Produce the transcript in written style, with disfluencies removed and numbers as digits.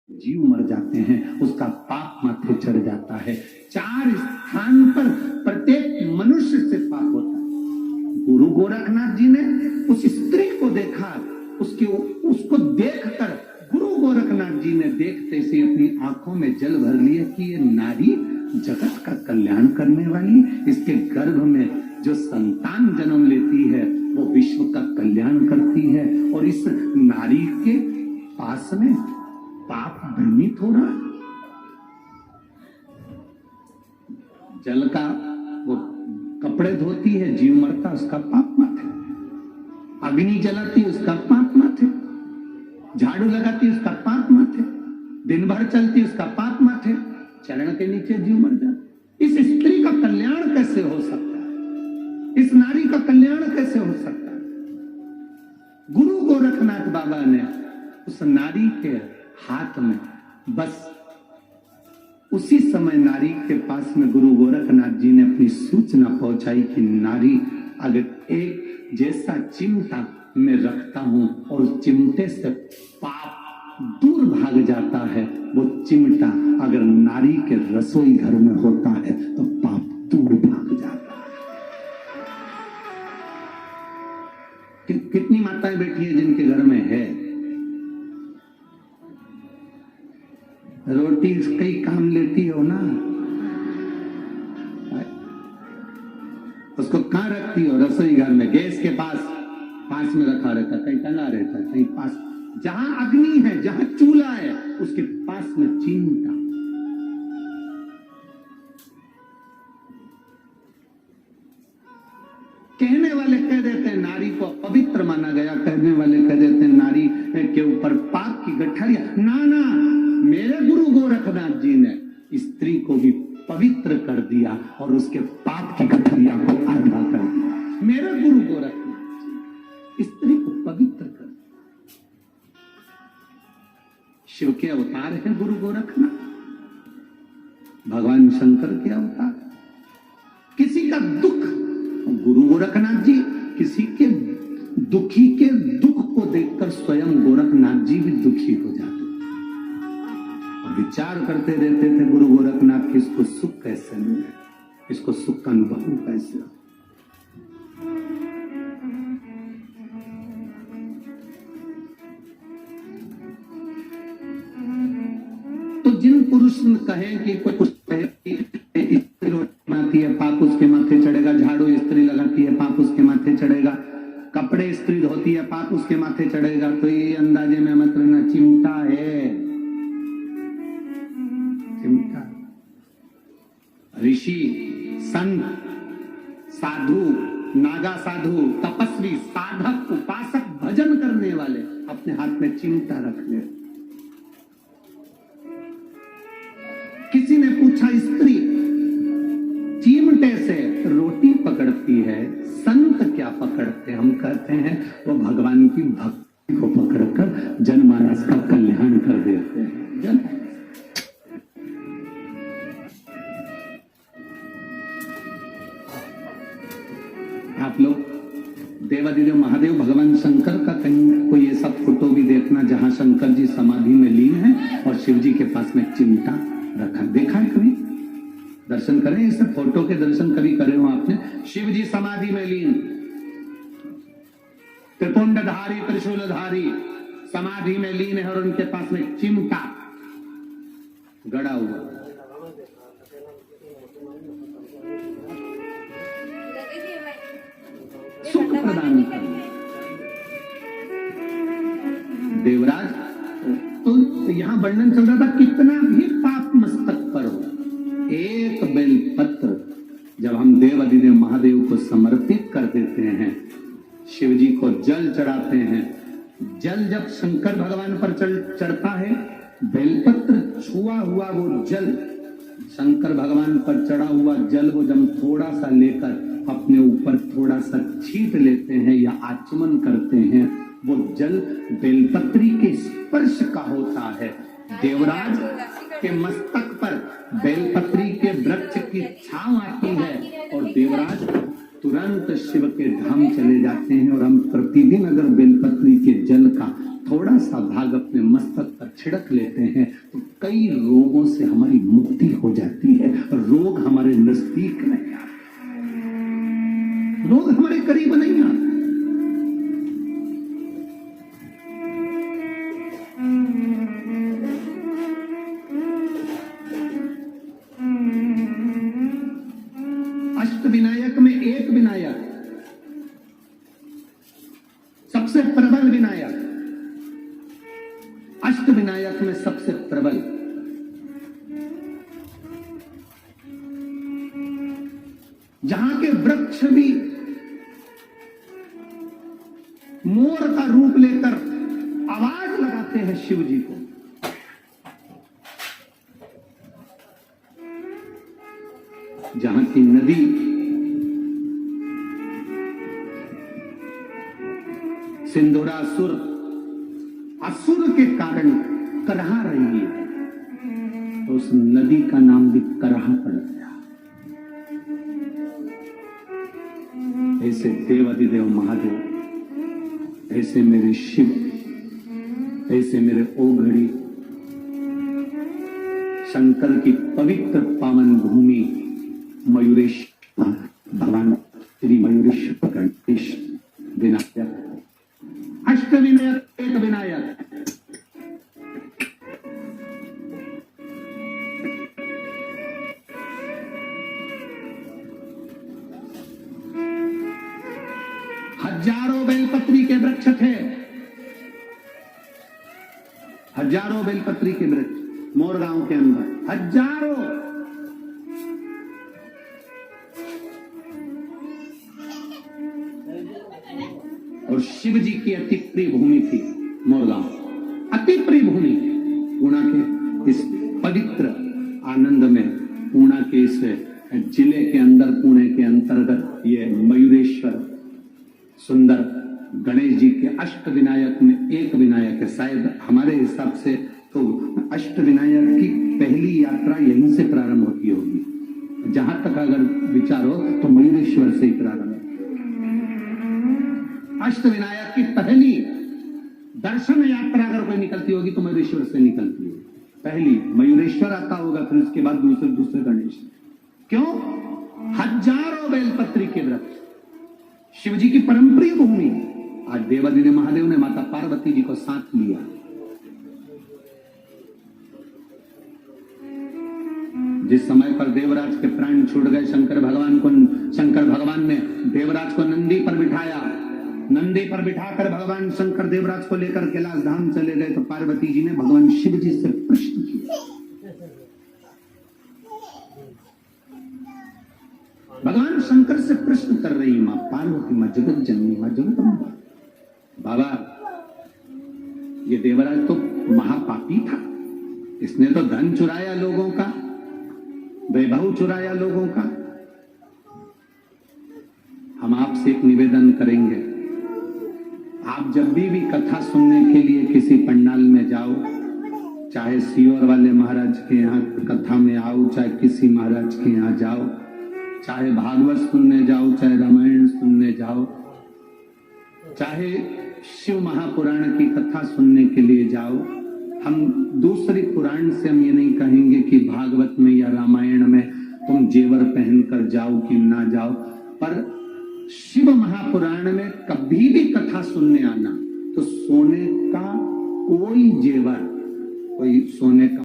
जीव मर जाते हैं, उसका पाप माथे चढ़ जाता है। 4 स्थान पर प्रत्येक मनुष्य से पाप होता है। गुरु गोरखनाथ जी ने उस स्त्री को देखा, उसको देखकर गुरु गोरखनाथ जी ने देखते से अपनी आंखों में जल भर लिए कि ये नारी जगत का कल्याण करने वाली, इसके गर्भ में जो संतान जन्म लेती है वो विश्व का कल्याण करती है, और इस नारी के पास में पाप भ्रमित हो रहा है। जल का वो कपड़े धोती है, जीव मरता, उसका पाप माथे। अग्नि जलाती, उसका पाप माथे। झाड़ू लगाती, उसका पाप माथे। दिन भर चलती, उसका पाप माथे। चरण के नीचे जीव मर जाता। इस स्त्री का कल्याण कैसे हो सकता है? इस नारी का कल्याण कैसे हो सकता है? गुरु गोरखनाथ बाबा ने उस नारी के हाथ में, बस उसी समय नारी के पास में गुरु गोरखनाथ जी ने अपनी सूचना पहुंचाई कि नारी, अगर एक जैसा चिमटा मैं रखता हूं और उस चिमटे से पाप दूर भाग जाता है, वो चिमटा अगर नारी के रसोई घर में होता है तो पाप दूर भाग जाता है। कितनी माताएं बैठी है जिनके घर में है रोटी, कई काम लेती हो ना, उसको कहां रखती हो? रसोई घर में, गैस के पास में रखा रहता, कहीं टंगा रहता, कहीं पास, जहां अग्नि है, जहां चूल्हा है, उसके पास में चिमटा। कहने वाले कह देते हैं नारी को पवित्र माना गया, कहने वाले कह देते हैं नारी के ऊपर पाप की गठरिया। ना, मेरे गुरु गोरखनाथ जी ने स्त्री को भी पवित्र कर दिया और उसके पाप की गठरिया को आधा कर दिया। मेरे गुरु गोरखनाथ जी स्त्री को पवित्र कर दिया। शिव के अवतार है गुरु गोरखनाथ, भगवान शंकर के अवतार। किसी का दुख, गुरु गोरखनाथ जी किसी के दुखी के दुख को देखकर स्वयं गोरखनाथ जी भी दुखी हो जाते और विचार करते रहते थे गुरु गोरखनाथ की, इसको सुख कैसे मिले, इसको सुख का अनुभव कैसे हो। तो जिन पुरुष ने कहे कि कोई पुरुष कहे स्त्री लगाती है पाप उसके माथे चढ़ेगा, झाड़ू स्त्री लगाती है पाप उसके माथे चढ़ेगा, कपड़े स्त्री धोती है पाप उसके माथे चढ़ेगा, तो ये अंदाजे में मत रहना, चिमटा है, चिमटा। ऋषि, संत, साधु, नागा साधु, तपस्वी, साधक, उपासक, भजन करने वाले अपने हाथ में चिमटा रख ले। किसी ने पूछा स्त्री चिमटे से रोटी पकड़ती है, संत क्या पकड़ते? हम कहते हैं वो भगवान की भक्ति को पकड़कर जनमानस का कल्याण कर देते हैं। आप लोग देवादिदेव महादेव भगवान शंकर का कहीं कोई ऐसा फोटो भी देखना जहां शंकर जी समाधि में लीन है और शिव जी के पास में चिमटा रखा, देखा है कभी? दर्शन करें, इस फोटो के दर्शन कभी करे हो आपने? शिव जी समाधि में लीन, त्रिपुंडधारी त्रिशूलधारी समाधि में लीन है और उनके पास में चिमटा गड़ा हुआ। सुख प्रदान करना। देवराज, तो यहां वर्णन चल रहा था कितना भी पाप मस्तक पर हो, एक बेलपत्र जब हम देव अधिदेव महादेव को समर्पित कर देते हैं, शिव जी को जल चढ़ाते हैं, जल जब शंकर भगवान पर चढ़ता है, बेलपत्र छुआ हुआ वो जल, शंकर भगवान पर चढ़ा हुआ जल, वो जब थोड़ा सा लेकर अपने ऊपर थोड़ा सा छींट लेते हैं या आचमन करते हैं, वो जल बेलपत्री के स्पर्श का होता है। देवराज के मस्तक पर बेलपत्री के वृक्ष की छांव आती है और देवराज तुरंत शिव के धाम चले जाते हैं। और हम प्रतिदिन अगर बेलपत्री के जल का थोड़ा सा भाग अपने मस्तक पर छिड़क लेते हैं तो कई रोगों से हमारी मुक्ति हो जाती है। रोग हमारे नजदीक नहीं आते, रोग हमारे करीब नहीं आते। अष्ट विनायक में एक विनायक, सबसे प्रबल विनायक, अष्ट विनायक में सबसे प्रबल। जहां के वृक्ष भी मोर का रूप लेकर आवाज लगाते हैं शिव जी को, जहां की नदी सिंदूरासुर असुर के कारण करहा रही है, तो उस नदी का नाम भी करहा पड़ गया। ऐसे देवाधिदेव महादेव, ऐसे मेरे शिव, ऐसे मेरे ओघड़ी, शंकर की पवित्र पावन भूमि मयूरेश्वर भगवान श्री मयूरेश्वर गणेश विनायक, अष्ट विनायक एक विनायक। हजारों बेलपत्री के वृक्ष थे, हजारों बेलपत्री के वृक्ष मोरगांव के अंदर, हजारों। और शिव जी की अति प्रिय भूमि थी मोरगांव, अति प्रिय भूमि। पूना के इस पवित्र आनंद में, पूना के इस जिले के अंदर, पुणे के अंतर्गत ये मयूरेश्वर सुंदर गणेश जी के अष्ट विनायक में एक विनायक है। शायद हमारे हिसाब से तो अष्ट विनायक की पहली यात्रा यहीं से प्रारंभ होती होगी। जहां तक अगर विचार हो तो मयूरेश्वर से ही प्रारंभ। अष्ट विनायक की पहली दर्शन यात्रा अगर कोई निकलती होगी तो मयूरेश्वर से निकलती होगी। पहली मयूरेश्वर आता होगा, फिर उसके बाद दूसरे गणेश। क्यों? हजारों बेलपत्री के वृक्ष, शिव जी की परमप्रिय भूमि। आज देवाधिदेव महादेव ने माता पार्वती जी को साथ लिया। जिस समय पर देवराज के प्राण छूट गए, शंकर भगवान ने देवराज को नंदी पर बिठाया। नंदी पर बिठाकर भगवान शंकर देवराज को लेकर कैलाश धाम चले गए, तो पार्वती जी ने भगवान शिव जी से प्रश्न किया। भगवान शंकर से प्रश्न कर रही मां पार्वती, मां जगत जननी, मां जगदम्बा, बाबा ये देवराज तो महापापी था, इसने तो धन चुराया लोगों का, वैभव चुराया लोगों का। हम आपसे एक निवेदन करेंगे, आप जब भी कथा सुनने के लिए किसी पंडाल में जाओ, चाहे सियोर वाले महाराज के यहाँ कथा में आओ, चाहे किसी महाराज के यहाँ जाओ, चाहे भागवत सुनने जाओ, चाहे रामायण सुनने जाओ, चाहे शिव महापुराण की कथा सुनने के लिए जाओ, हम दूसरी पुराण से हम ये नहीं कहेंगे कि भागवत में या रामायण में तुम जेवर पहनकर जाओ कि ना जाओ, पर शिव महापुराण में कभी भी कथा सुनने आना तो सोने का कोई जेवर, कोई सोने का